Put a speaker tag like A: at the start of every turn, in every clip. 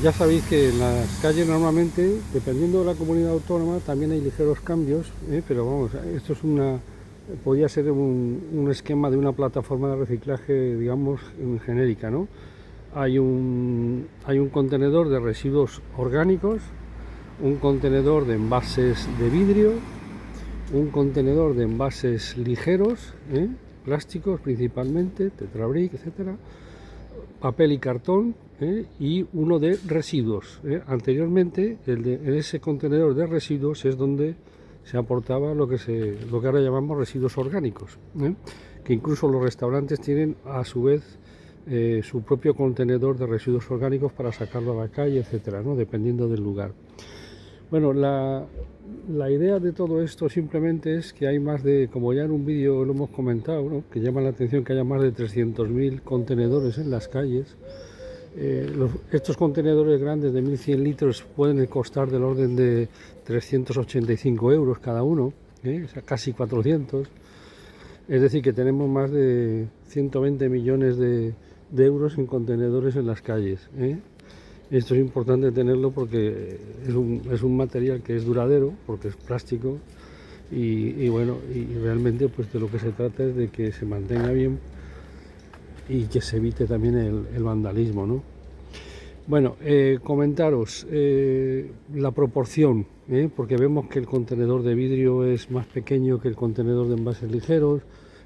A: Ya sabéis que en las calles normalmente, dependiendo de la comunidad autónoma, también hay ligeros cambios, pero vamos, esto es podría ser un esquema de una plataforma de reciclaje, digamos, genérica, ¿no? Hay un contenedor de residuos orgánicos, un contenedor de envases de vidrio, un contenedor de envases ligeros, plásticos principalmente, tetrabric, etcétera, papel y cartón, y uno de residuos. Anteriormente, en ese contenedor de residuos es donde se aportaba lo que ahora llamamos residuos orgánicos, que incluso los restaurantes tienen a su vez su propio contenedor de residuos orgánicos para sacarlo a la calle, etcétera, ¿no? Dependiendo del lugar. Bueno, la idea de todo esto simplemente es que hay más de, como ya en un vídeo lo hemos comentado, ¿no?, que llama la atención que haya más de 300.000 contenedores en las calles. Estos contenedores grandes de 1.100 litros pueden costar del orden de 385 euros cada uno, o sea, casi 400. Es decir, que tenemos más de 120 millones de euros en contenedores en las calles. Esto es importante tenerlo porque es un material que es duradero, porque es plástico, y bueno, y realmente pues de lo que se trata es de que se mantenga bien y que se evite también el vandalismo, ¿no? Bueno, comentaros la proporción, porque vemos que el contenedor de vidrio es más pequeño que el contenedor de envases ligeros,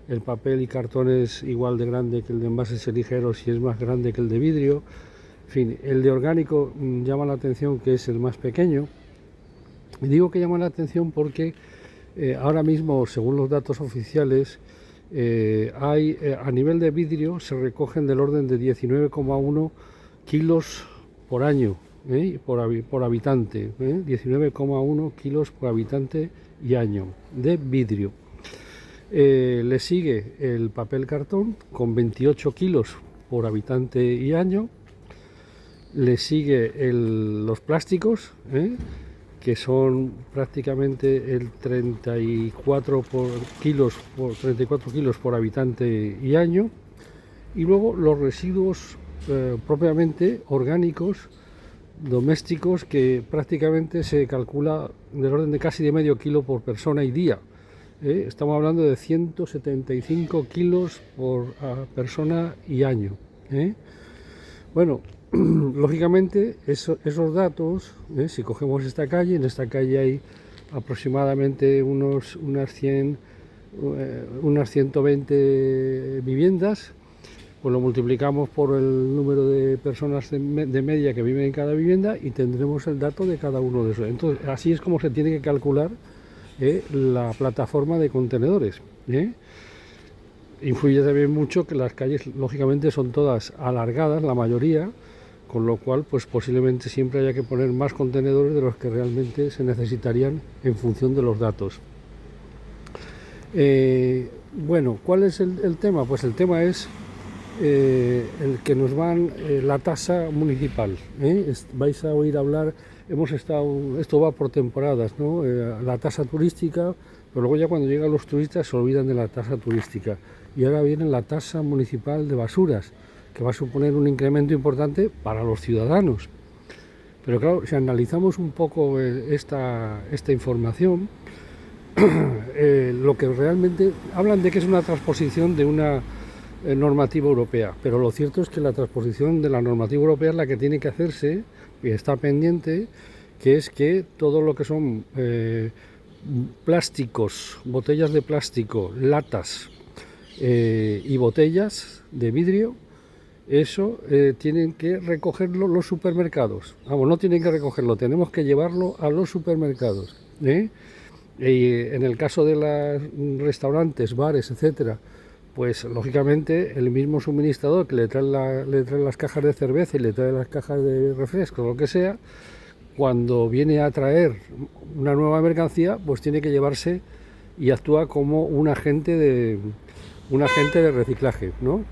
A: el papel y cartón es igual de grande que el de envases ligeros y es más grande que el de vidrio. En fin, el de orgánico llama la atención que es el más pequeño. Y digo que llama la atención porque ahora mismo, según los datos oficiales, a nivel de vidrio se recogen del orden de 19,1 kilos por año, por habitante, 19,1 kilos por habitante y año de vidrio. Le sigue el papel cartón con 28 kilos por habitante y año. Le sigue los plásticos, que son prácticamente el 34 kilos por habitante y año. Y luego los residuos propiamente orgánicos, domésticos, que prácticamente se calcula del orden de casi de medio kilo por persona y día. Estamos hablando de 175 kilos por persona y año. Bueno, lógicamente esos datos, si cogemos esta calle, en esta calle hay aproximadamente unas 120 viviendas, pues lo multiplicamos por el número de personas de media que viven en cada vivienda y tendremos el dato de cada uno de esos. Entonces, así es como se tiene que calcular la plataforma de contenedores. Influye también mucho que las calles, lógicamente, son todas alargadas, la mayoría, con lo cual pues posiblemente siempre haya que poner más contenedores de los que realmente se necesitarían en función de los datos. Bueno, ¿cuál es el tema? Pues el tema es el que nos van la tasa municipal. Vais a oír hablar, esto va por temporadas, ¿no? La tasa turística, pero luego ya cuando llegan los turistas se olvidan de la tasa turística. Y ahora viene la tasa municipal de basuras, que va a suponer un incremento importante para los ciudadanos. Pero claro, si analizamos un poco esta información, lo que realmente hablan de que es una transposición de una normativa europea, pero lo cierto es que la transposición de la normativa europea es la que tiene que hacerse y está pendiente, que es que todo lo que son plásticos, botellas de plástico, latas y botellas de vidrio, eso tienen que recogerlo los supermercados. Vamos, no tienen que recogerlo, tenemos que llevarlo a los supermercados. Y en el caso de los restaurantes, bares, etcétera, pues lógicamente el mismo suministrador que le trae las cajas de cerveza y le trae las cajas de refresco, lo que sea, cuando viene a traer una nueva mercancía, pues tiene que llevarse y actúa como un agente de reciclaje, ¿no?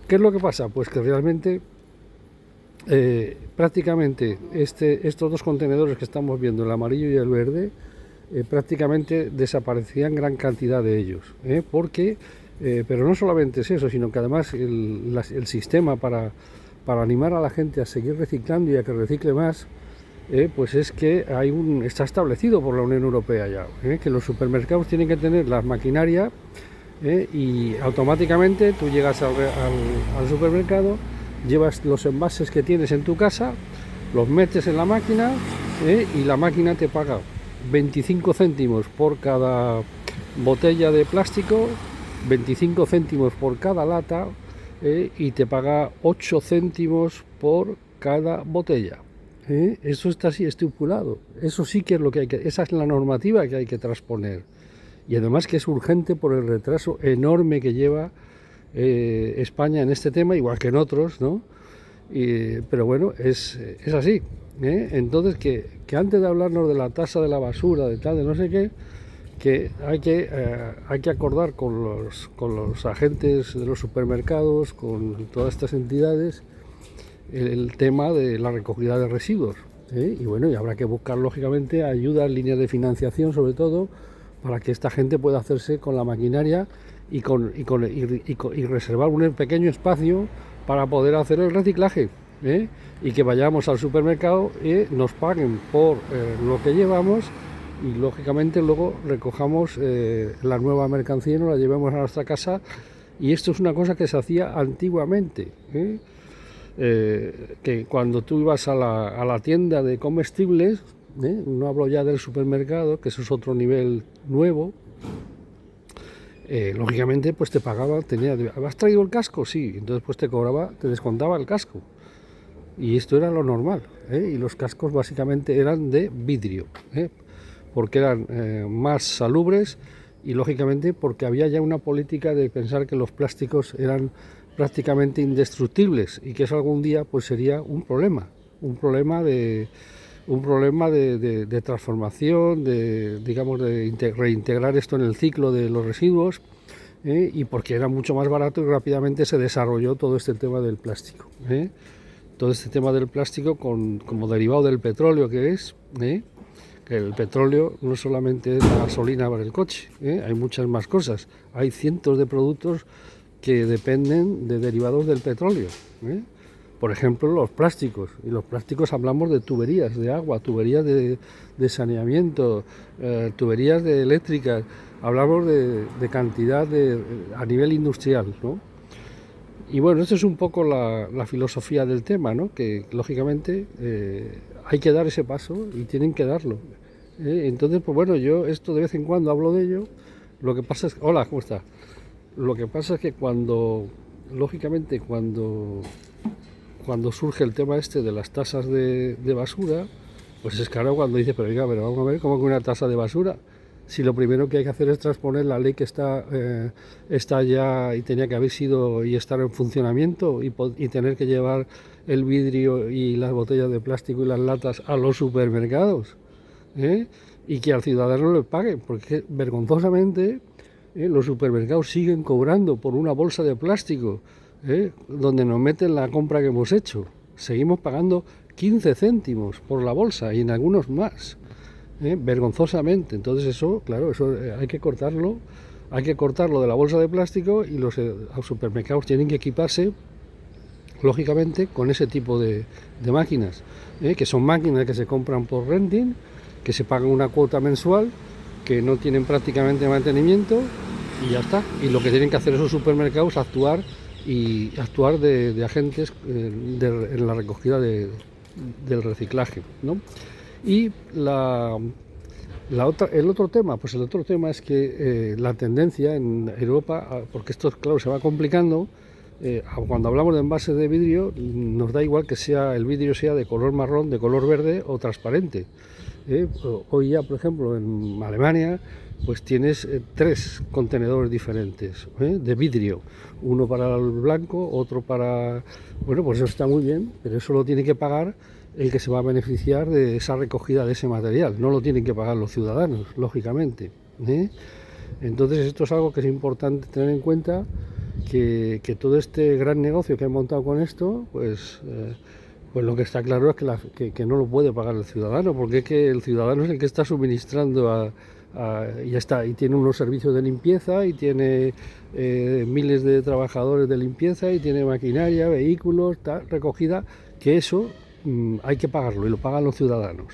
A: ¿Qué es lo que pasa? Pues que realmente prácticamente estos dos contenedores que estamos viendo, el amarillo y el verde, prácticamente desaparecían gran cantidad de ellos, pero no solamente es eso, sino que además el sistema para para animar a la gente a seguir reciclando y a que recicle más, pues es que está establecido por la Unión Europea ya, que los supermercados tienen que tener la maquinaria, y automáticamente tú llegas al supermercado, llevas los envases que tienes en tu casa, los metes en la máquina, y la máquina te paga 25 céntimos por cada botella de plástico, 25 céntimos por cada lata, y te paga 8 céntimos por cada botella. Eso está así estipulado. Eso sí que es lo que esa es la normativa que hay que transponer. Y además que es urgente por el retraso enorme que lleva España en este tema, igual que en otros, ¿no? Pero bueno, es así. Entonces, que antes de hablarnos de la tasa de la basura, de tal, de no sé qué, que hay que acordar con los agentes de los supermercados, con todas estas entidades, el tema de la recogida de residuos. Y bueno, y habrá que buscar lógicamente ayudas, líneas de financiación sobre todo, para que esta gente pueda hacerse con la maquinaria y reservar un pequeño espacio para poder hacer el reciclaje, y que vayamos al supermercado y nos paguen por lo que llevamos, y lógicamente luego recojamos la nueva mercancía y nos la llevemos a nuestra casa. Y esto es una cosa que se hacía antiguamente, que cuando tú ibas a la tienda de comestibles, no hablo ya del supermercado, que eso es otro nivel nuevo, lógicamente pues te pagaba, ¿has traído el casco? Sí, entonces pues te descontaba el casco, y esto era lo normal, y los cascos básicamente eran de vidrio, porque eran más salubres, y lógicamente porque había ya una política de pensar que los plásticos eran prácticamente indestructibles, y que eso algún día pues sería un problema de transformación, digamos, de reintegrar esto en el ciclo de los residuos, y porque era mucho más barato, y rápidamente se desarrolló todo este tema del plástico, todo este tema del plástico como derivado del petróleo, que el petróleo no solamente es la gasolina para el coche, hay muchas más cosas, hay cientos de productos que dependen de derivados del petróleo, por ejemplo los plásticos, y los plásticos hablamos de tuberías de agua, tuberías de saneamiento, tuberías eléctricas, hablamos de cantidad a nivel industrial, ¿no? Y bueno, esto es un poco la filosofía del tema, ¿no? Que lógicamente hay que dar ese paso y tienen que darlo. Entonces, pues bueno, yo esto de vez en cuando hablo de ello. Lo que pasa es... Hola, ¿cómo está? Lo que pasa es que lógicamente, cuando surge el tema este de las tasas de basura, pues es claro cuando dice, pero vamos a ver, ¿cómo que una tasa de basura? Si lo primero que hay que hacer es transponer la ley que está ya y tenía que haber sido y estar en funcionamiento, y tener que llevar el vidrio y las botellas de plástico y las latas a los supermercados, y que al ciudadano le paguen, porque vergonzosamente los supermercados siguen cobrando por una bolsa de plástico, donde nos meten la compra que hemos hecho. Seguimos pagando 15 céntimos por la bolsa, y en algunos más. Vergonzosamente. Entonces eso, claro, eso hay que cortarlo de la bolsa de plástico, y los supermercados tienen que equiparse lógicamente con ese tipo de máquinas, que son máquinas que se compran por renting, que se pagan una cuota mensual, que no tienen prácticamente mantenimiento, y ya está. Y lo que tienen que hacer esos supermercados es actuar de agentes en la recogida del reciclaje, ¿no? Y el otro tema es que la tendencia en Europa, porque esto claro se va complicando, cuando hablamos de envases de vidrio, nos da igual que el vidrio sea de color marrón, de color verde o transparente. Hoy ya, por ejemplo, en Alemania, pues tienes 3 contenedores diferentes de vidrio, uno para el blanco, otro para... Bueno, pues eso está muy bien, pero eso lo tiene que pagar el que se va a beneficiar de esa recogida de ese material, no lo tienen que pagar los ciudadanos, lógicamente. Entonces esto es algo que es importante tener en cuenta, que todo este gran negocio que han montado con esto, pues lo que está claro es que no lo puede pagar el ciudadano, porque es que el ciudadano es el que está suministrando y ya está, y tiene unos servicios de limpieza, y tiene miles de trabajadores de limpieza, y tiene maquinaria, vehículos, recogida, que eso hay que pagarlo, y lo pagan los ciudadanos.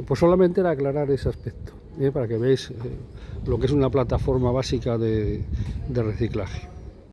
A: Pues solamente era aclarar ese aspecto, para que veáis lo que es una plataforma básica de reciclaje.